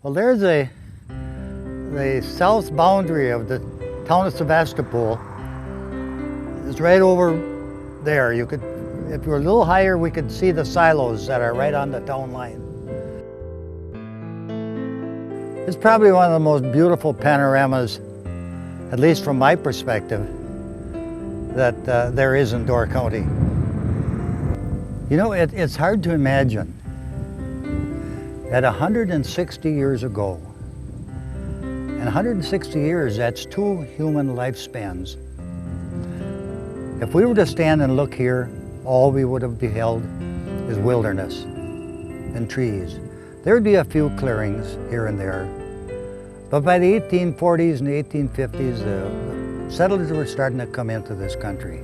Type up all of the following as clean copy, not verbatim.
Well, there's the south boundary of the town of Sevastopol. It's right over there. You could, if you were a little higher, we could see the silos that are right on the town line. It's probably one of the most beautiful panoramas, at least from my perspective, that there is in Door County. You know, it's hard to imagine that 160 years ago, in 160 years, that's 2 human lifespans. If we were to stand and look here, all we would have beheld is wilderness and trees. There would be a few clearings here and there. But by the 1840s and the 1850s, the settlers were starting to come into this country.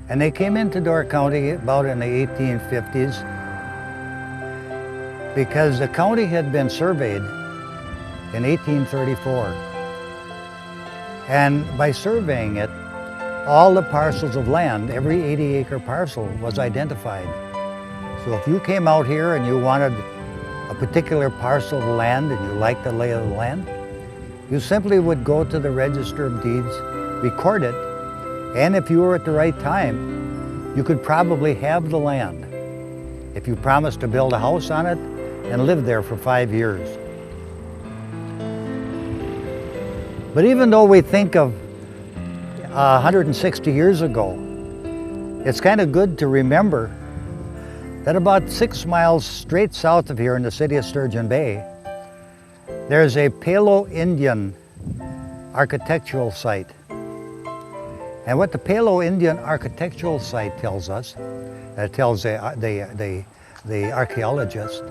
And they came into Door County about in the 1850s because the county had been surveyed in 1834. And by surveying it, all the parcels of land, every 80-acre parcel, was identified. So if you came out here and you wanted a particular parcel of land and you liked the lay of the land, you simply would go to the Register of Deeds, record it, and if you were at the right time, you could probably have the land if you promised to build a house on it and live there for 5 years. But even though we think of 160 years ago, it's kind of good to remember that about 6 miles straight south of here in the city of Sturgeon Bay, there's a Palo-Indian architectural site. And what the Palo-Indian architectural site tells us, it tells the archaeologists,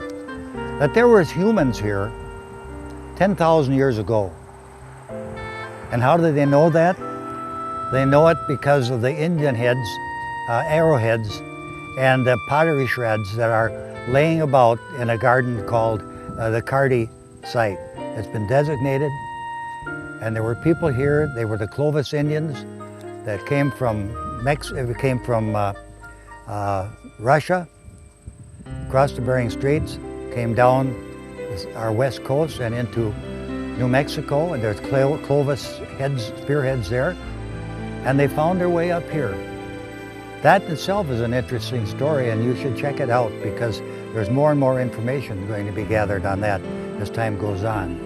that there were humans here 10,000 years ago. And how do they know that? They know it because of the Indian heads, arrowheads, and the pottery shreds that are laying about in a garden called the Cardi site. It's been designated, and there were people here. They were the Clovis Indians that came from Russia, crossed the Bering Straits, came down our west coast and into New Mexico, and there's Clovis heads, spearheads there, and they found their way up here. That itself is an interesting story, and you should check it out because there's more and more information going to be gathered on that as time goes on.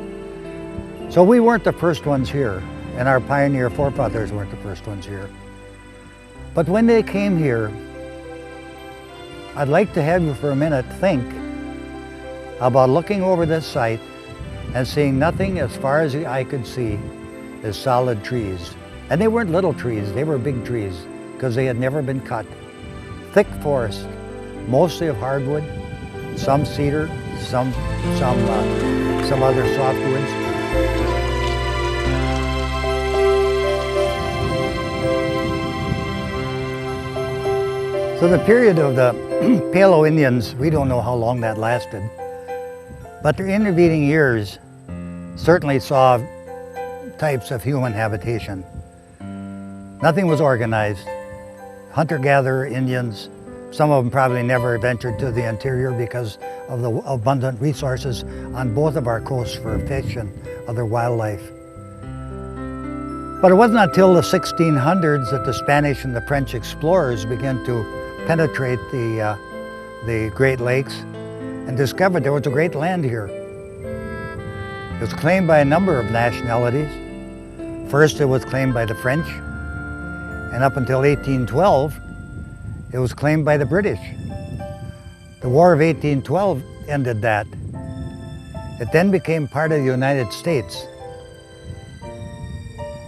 So we weren't the first ones here, and our pioneer forefathers weren't the first ones here. But when they came here, I'd like to have you for a minute think about looking over this site and seeing nothing as far as the eye could see is solid trees. And they weren't little trees, they were big trees because they had never been cut. Thick forest, mostly of hardwood, some cedar, some other softwoods. So the period of the Palo-Indians, we don't know how long that lasted, but the intervening years certainly saw types of human habitation. Nothing was organized. Hunter-gatherer Indians, some of them probably never ventured to the interior because of the abundant resources on both of our coasts for fish and other wildlife. But it wasn't until the 1600s that the Spanish and the French explorers began to penetrate the Great Lakes and discovered there was a great land here. It was claimed by a number of nationalities. First, it was claimed by the French, and up until 1812, it was claimed by the British. The War of 1812 ended that. It then became part of the United States.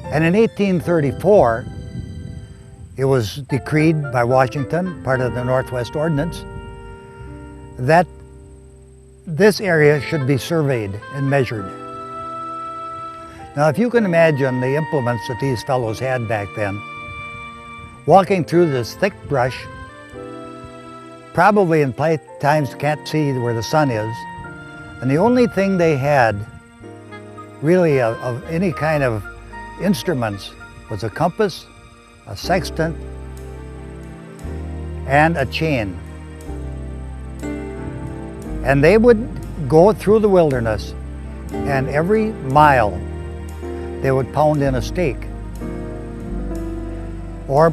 And in 1834, it was decreed by Washington, part of the Northwest Ordinance, that this area should be surveyed and measured. Now, if you can imagine the implements that these fellows had back then, walking through this thick brush, probably in times can't see where the sun is, and the only thing they had really of any kind of instruments was a compass, a sextant, and a chain. And they would go through the wilderness, and every mile they would pound in a stake or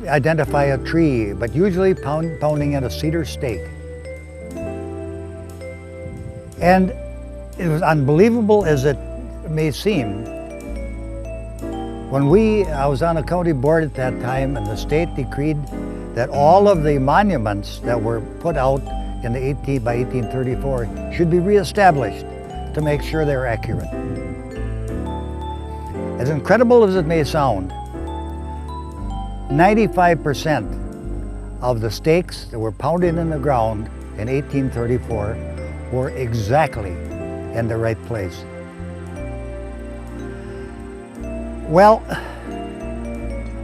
identify a tree, but usually pounding in a cedar stake. And it was unbelievable as it may seem. I was on a county board at that time, and the state decreed that all of the monuments that were put out in the by 1834 should be reestablished to make sure they're accurate. As incredible as it may sound, 95% of the stakes that were pounded in the ground in 1834 were exactly in the right place. Well,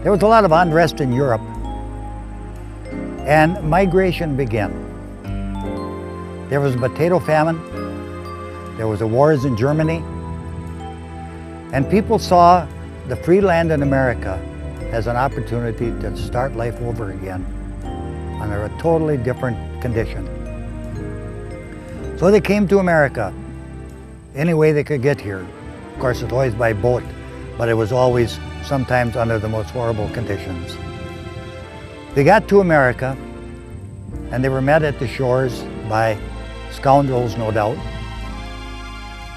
there was a lot of unrest in Europe, and migration began. There was a potato famine, there was the wars in Germany, and people saw the free land in America as an opportunity to start life over again under a totally different condition. So they came to America any way they could get here. Of course, it's always by boat, but it was always sometimes under the most horrible conditions. They got to America, and they were met at the shores by scoundrels, no doubt.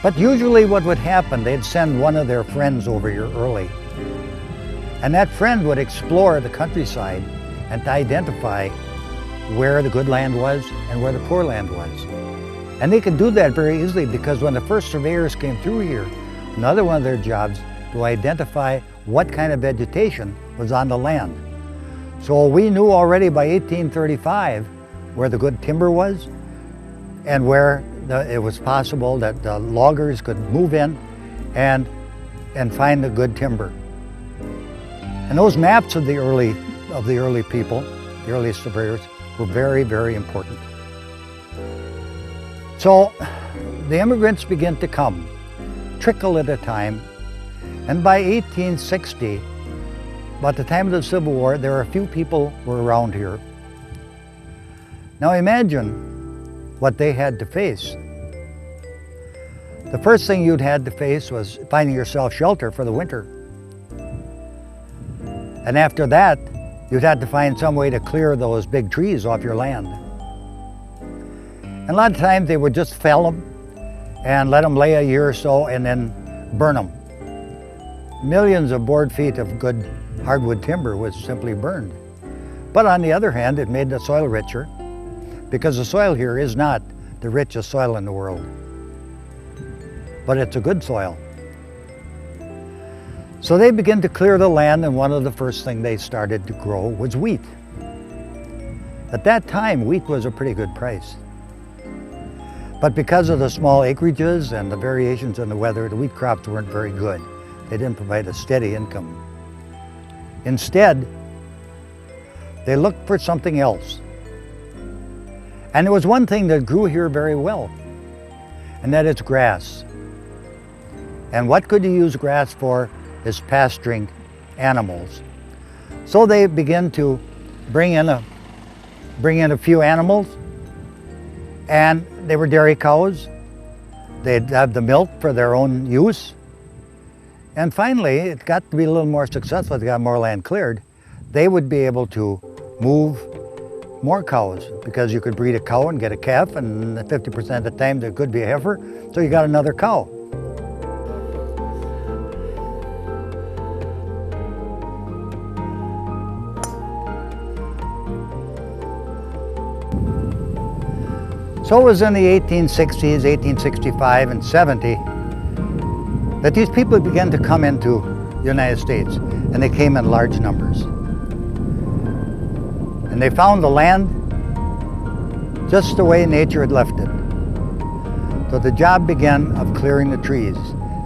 But usually what would happen, they'd send one of their friends over here early. And that friend would explore the countryside and to identify where the good land was and where the poor land was. And they could do that very easily, because when the first surveyors came through here, another one of their jobs to identify what kind of vegetation was on the land. So we knew already by 1835 where the good timber was and where it was possible that the loggers could move in and find the good timber. And those maps of the early people, the early surveyors, were very, very important. So the immigrants began to come, trickle at a time, and by 1860, about the time of the Civil War, there were a few people were around here. Now imagine what they had to face. The first thing you'd had to face was finding yourself shelter for the winter. And after that, you'd have to find some way to clear those big trees off your land. And a lot of times they would just fell them and let them lay a year or so and then burn them. Millions of board feet of good hardwood timber was simply burned. But on the other hand, it made the soil richer, because the soil here is not the richest soil in the world, but it's a good soil. So they began to clear the land, and one of the first things they started to grow was wheat. At that time, wheat was a pretty good price. But because of the small acreages and the variations in the weather, the wheat crops weren't very good. They didn't provide a steady income. Instead, they looked for something else. And there was one thing that grew here very well, and that is grass. And what could you use grass for is pasturing animals. So they began to bring in a few animals, and they were dairy cows. They'd have the milk for their own use. And finally, it got to be a little more successful. They got more land cleared. They would be able to move more cows, because you could breed a cow and get a calf, and 50% of the time there could be a heifer, so you got another cow. So it was in the 1860s, 1865 and 70 that these people began to come into the United States, and they came in large numbers. And they found the land just the way nature had left it. So the job began of clearing the trees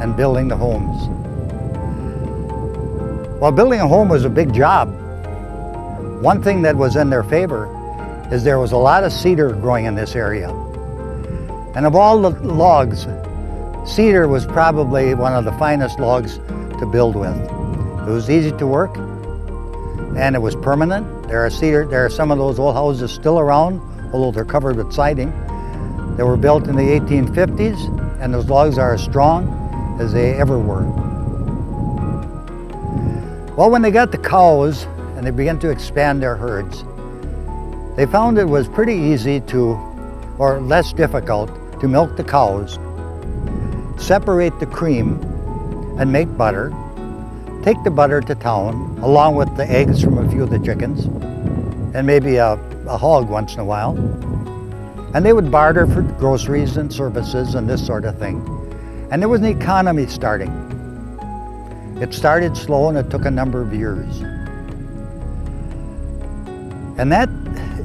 and building the homes. While building a home was a big job, one thing that was in their favor is there was a lot of cedar growing in this area. And of all the logs, cedar was probably one of the finest logs to build with. It was easy to work, and it was permanent. There are some of those old houses still around, although they're covered with siding. They were built in the 1850s, and those logs are as strong as they ever were. Well, when they got the cows and they began to expand their herds, they found it was pretty easy to, or less difficult, to milk the cows, separate the cream and make butter, take the butter to town along with the eggs from a few of the chickens and maybe a hog once in a while. And they would barter for groceries and services and this sort of thing. And there was an economy starting. It started slow and it took a number of years. And that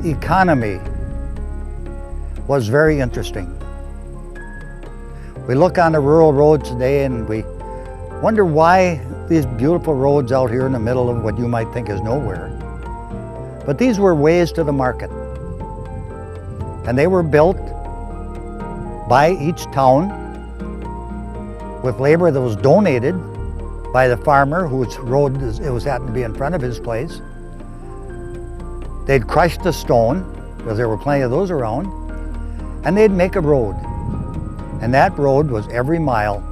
economy was very interesting. We look on the rural roads today and we wonder why these beautiful roads out here in the middle of what you might think is nowhere. But these were ways to the market. And they were built by each town with labor that was donated by the farmer whose road it was happened to be in front of his place. They'd crush the stone, because there were plenty of those around, and they'd make a road. And that road was every mile,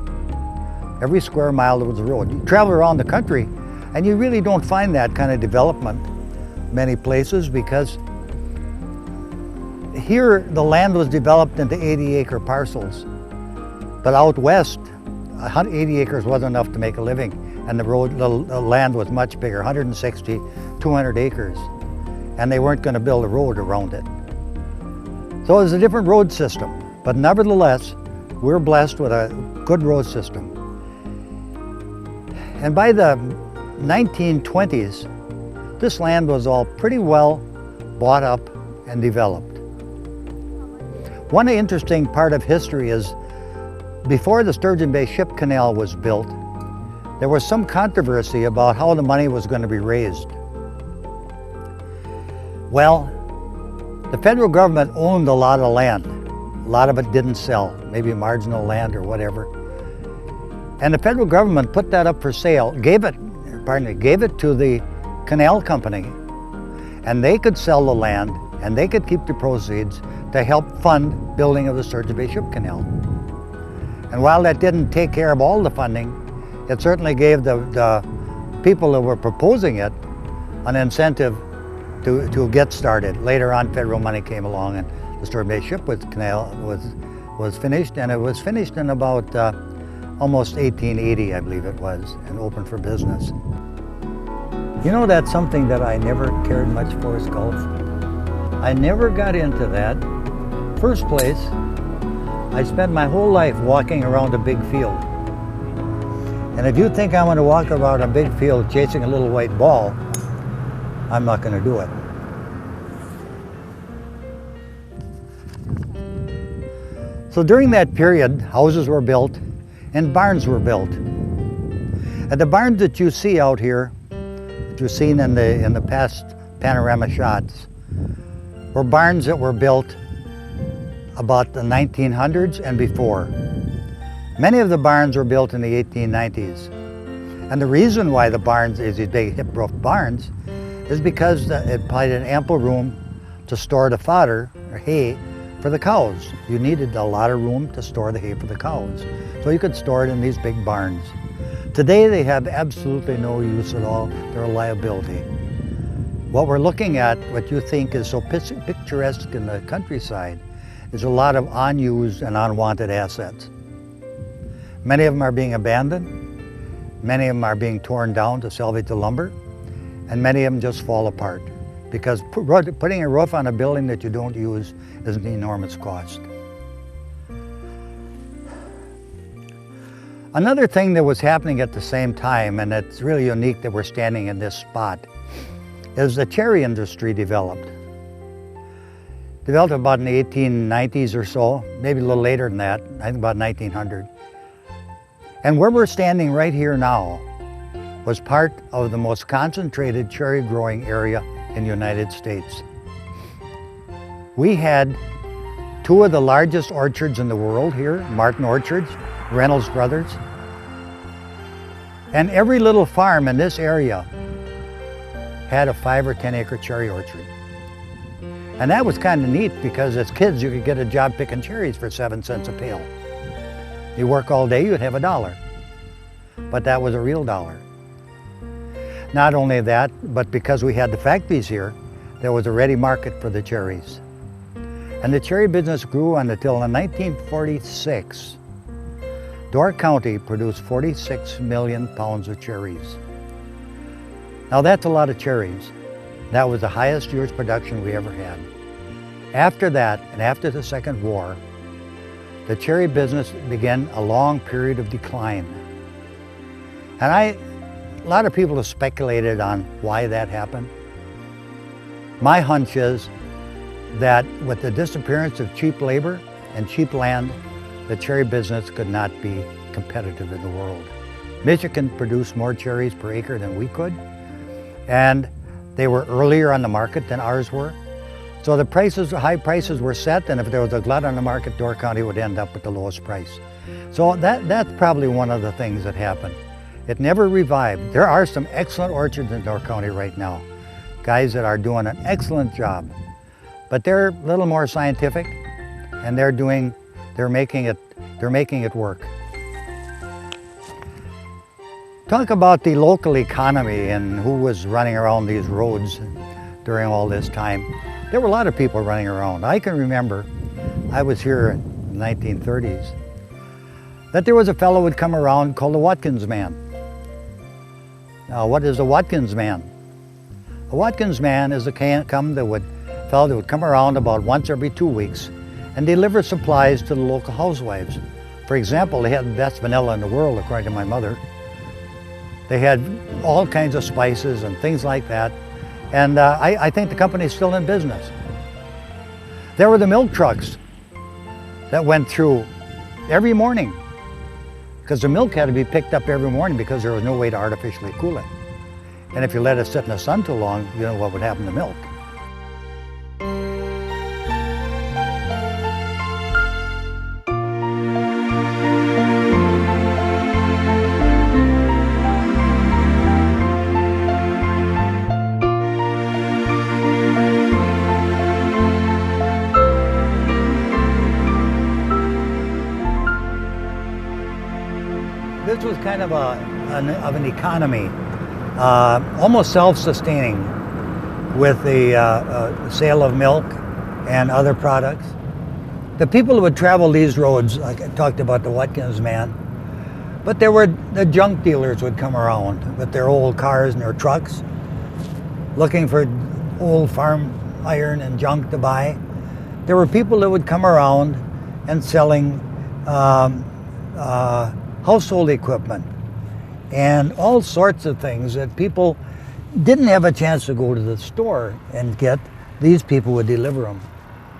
every square mile there was a road. You travel around the country and you really don't find that kind of development many places, because here the land was developed into 80-acre parcels. But out west, 80 acres wasn't enough to make a living, and the land was much bigger, 160, 200 acres. And they weren't going to build a road around it. So it was a different road system, but nevertheless, we're blessed with a good road system. And by the 1920s, this land was all pretty well bought up and developed. One interesting part of history is, before the Sturgeon Bay Ship Canal was built, there was some controversy about how the money was going to be raised. Well, the federal government owned a lot of land. A lot of it didn't sell, maybe marginal land or whatever. And the federal government put that up for sale, gave it to the canal company. And they could sell the land and they could keep the proceeds to help fund building of the Sturgeon Bay Ship Canal. And while that didn't take care of all the funding, it certainly gave the people that were proposing it an incentive to get started. Later on, federal money came along and the Sturgeon Bay Ship Canal was finished, and it was finished in about almost 1880, I believe it was, and opened for business. You know, that's something that I never cared much for, is golf. I never got into that. First place, I spent my whole life walking around a big field. And if you think I'm going to walk around a big field chasing a little white ball, I'm not going to do it. So during that period, houses were built and barns were built. And the barns that you see out here, that you've seen in the past panorama shots, were barns that were built about the 1900s and before. Many of the barns were built in the 1890s. And the reason why the barns is these big hip roof barns is because it provided ample room to store the fodder or hay for the cows. You needed a lot of room to store the hay for the cows. So you could store it in these big barns. Today they have absolutely no use at all. They're a liability. What we're looking at, what you think is so picturesque in the countryside, is a lot of unused and unwanted assets. Many of them are being abandoned. Many of them are being torn down to salvage the lumber. And many of them just fall apart, because putting a roof on a building that you don't use is an enormous cost. Another thing that was happening at the same time, and it's really unique that we're standing in this spot, is the cherry industry developed. Developed about in the 1890s or so, maybe a little later than that, I think about 1900. And where we're standing right here now was part of the most concentrated cherry growing area in the United States. We had two of the largest orchards in the world here, Martin Orchards, Reynolds Brothers. And every little farm in this area had a 5 or 10 acre cherry orchard. And that was kind of neat because as kids you could get a job picking cherries for 7 cents a pail. You work all day, you'd have $1. But that was a real dollar. Not only that, but because we had the factories here, there was a ready market for the cherries. And the cherry business grew on until in 1946. Door County produced 46 million pounds of cherries. Now that's a lot of cherries. That was the highest year's production we ever had. After that, and after the Second War, the cherry business began a long period of decline. And a lot of people have speculated on why that happened. My hunch is that with the disappearance of cheap labor and cheap land, the cherry business could not be competitive in the world. Michigan produced more cherries per acre than we could, and they were earlier on the market than ours were. So the prices, high prices were set, and if there was a glut on the market, Door County would end up with the lowest price. So that's probably one of the things that happened. It never revived. There are some excellent orchards in Door County right now, guys that are doing an excellent job, but they're a little more scientific, and they're making it work. Talk about the local economy and who was running around these roads during all this time. There were a lot of people running around. I can remember, I was here in the 1930s, that there was a fellow who would come around called the Watkins man. Now, what is a Watkins man? A Watkins man is a fellow that would come around about once every 2 weeks and deliver supplies to the local housewives. For example, they had the best vanilla in the world, according to my mother. They had all kinds of spices and things like that. And I think the company's still in business. There were the milk trucks that went through every morning, because the milk had to be picked up every morning because there was no way to artificially cool it. And if you let it sit in the sun too long, you know what would happen to milk. This was kind of an economy, almost self-sustaining, with the sale of milk and other products. The people who would travel these roads, like I talked about the Watkins man, but there were the junk dealers would come around with their old cars and their trucks, looking for old farm iron and junk to buy. There were people that would come around and selling household equipment and all sorts of things that people didn't have a chance to go to the store and get. These people would deliver them.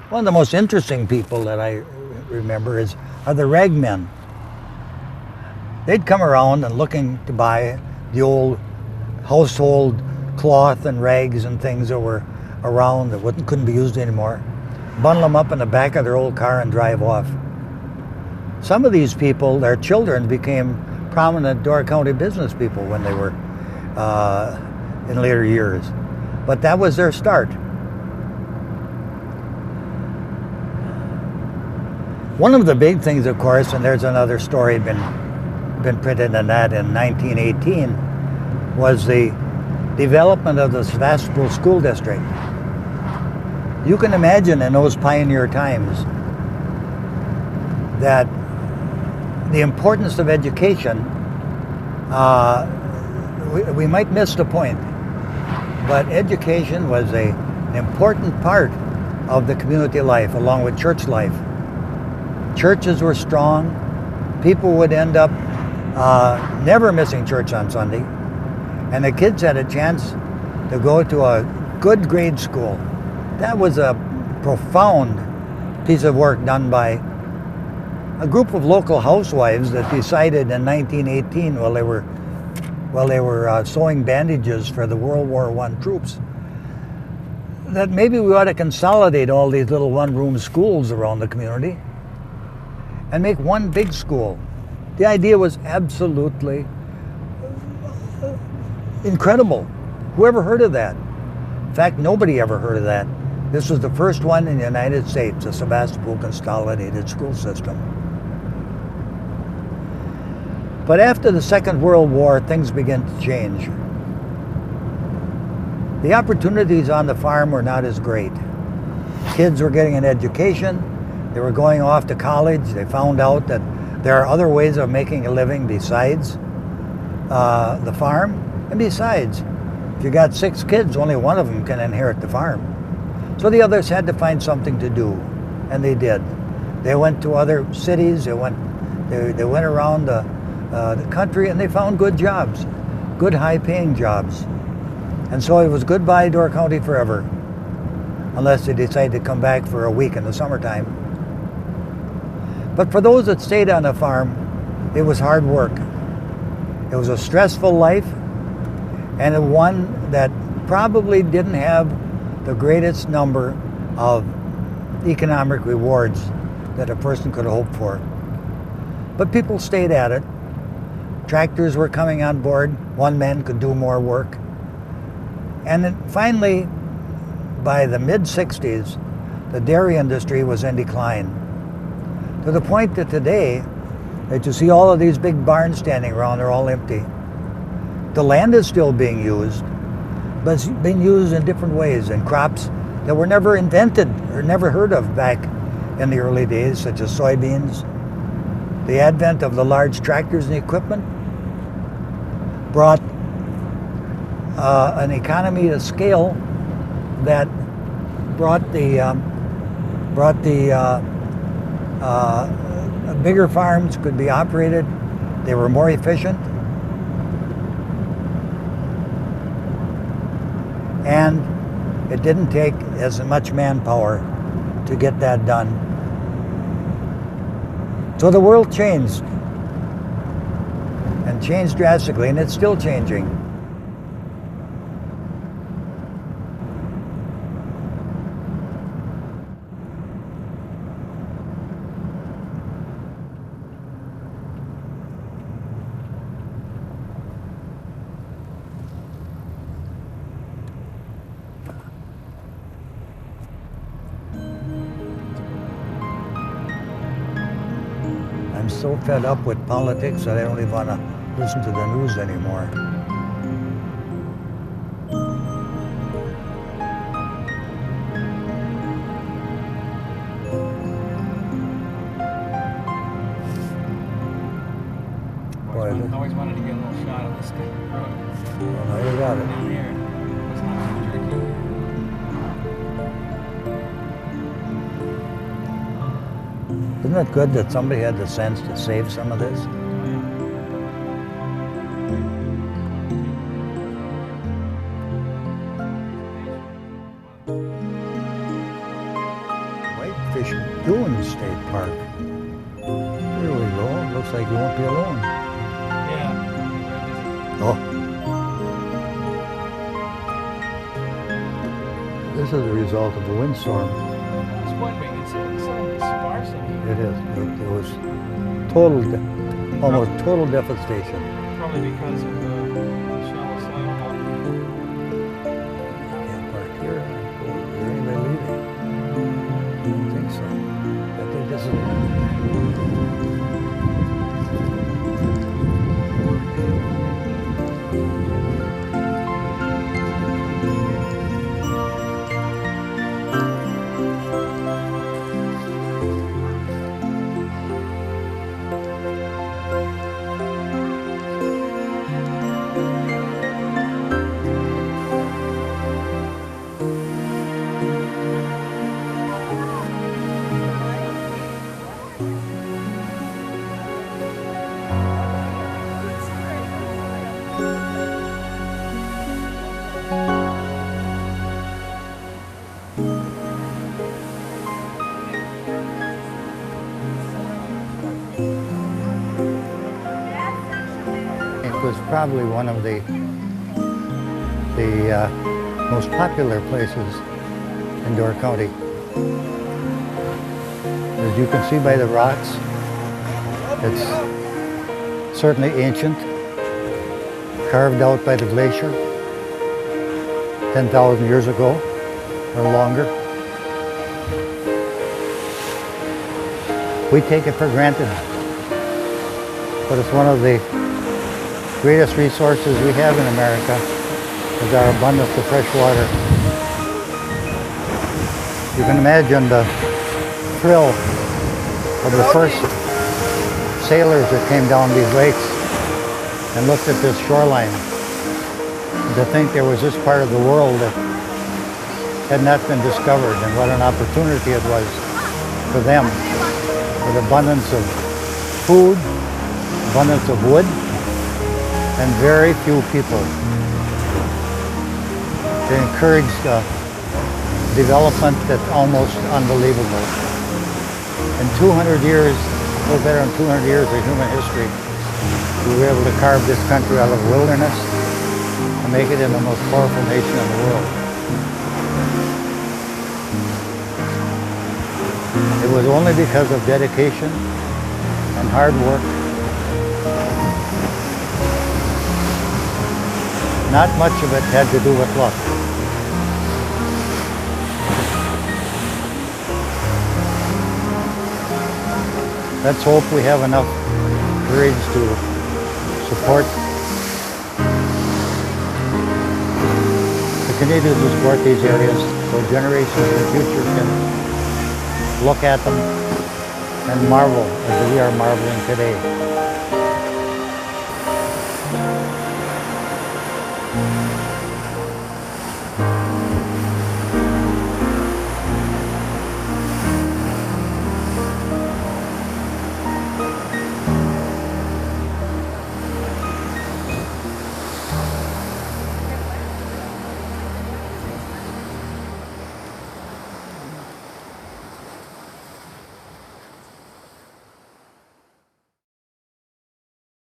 One of the most interesting people that I remember are the ragmen. They'd come around and looking to buy the old household cloth and rags and things that were around that couldn't be used anymore, bundle them up in the back of their old car and drive off. Some of these people, their children, became prominent Door County business people when they were in later years. But that was their start. One of the big things, of course, and there's another story been printed in that in 1918, was the development of the Sevastopol school district. You can imagine in those pioneer times that the importance of education, we might miss the point, but education was an important part of the community life along with church life. Churches were strong. People would end up never missing church on Sunday, and the kids had a chance to go to a good grade school. That was a profound piece of work done by a group of local housewives that decided in 1918, while they were sewing bandages for the World War I troops, that maybe we ought to consolidate all these little one-room schools around the community and make one big school. The idea was absolutely incredible. Whoever heard of that? In fact, nobody ever heard of that. This was the first one in the United States, the Sevastopol consolidated school system. But after the Second World War, things began to change. The opportunities on the farm were not as great. Kids were getting an education, they were going off to college, they found out that there are other ways of making a living besides the farm. And besides, if you got 6 kids, only one of them can inherit the farm. So the others had to find something to do, and they did. They went to other cities, they went around the country, and they found good jobs, good high-paying jobs. And so it was goodbye Door County forever, unless they decided to come back for a week in the summertime. But for those that stayed on the farm, it was hard work. It was a stressful life, and one that probably didn't have the greatest number of economic rewards that a person could hope for. But people stayed at it. Tractors were coming on board. One man could do more work. And then finally, by the mid-60s, the dairy industry was in decline. To the point that today, that you see all of these big barns standing around, they're all empty. The land is still being used, but it's being used in different ways, in crops that were never invented or never heard of back in the early days, such as soybeans. The advent of the large tractors and equipment brought an economy to scale that brought the bigger farms could be operated. They were more efficient, and it didn't take as much manpower to get that done. So the world changed, and changed drastically, and it's still changing. I'm so fed up with politics that I don't even want to listen to the news anymore. Boy, I always wanted to get a little shot of this road. Well, now you got it. Down here, it's not too tricky. Isn't it good that somebody had the sense to save some of this? Whitefish Dune State Park. There we go. Looks like you won't be alone. Yeah. Oh. This is a result of the windstorm. I was wondering, it's so sparsity. It is. It was almost total devastation. Probably because of the shallow soil. Can't park here. Is there anybody leaving? I don't think so. I think this is. It was probably one of the most popular places in Door County. As you can see by the rocks, it's certainly ancient, carved out by the glacier 10,000 years ago or longer. We take it for granted, but it's one of the greatest resources we have in America is our abundance of fresh water. You can imagine the thrill of the first sailors that came down these lakes and looked at this shoreline. And to think there was this part of the world that had not been discovered, and what an opportunity it was for them, with abundance of food, abundance of wood, and very few people. They encouraged development that's almost unbelievable. In 200 years, a little better than 200 years of human history, we were able to carve this country out of wilderness and make it into the most powerful nation in the world. It was only because of dedication and hard work. Not much of it had to do with luck. Let's hope we have enough courage to support, to continue to support these areas so generations in the future can look at them and marvel as we are marveling today.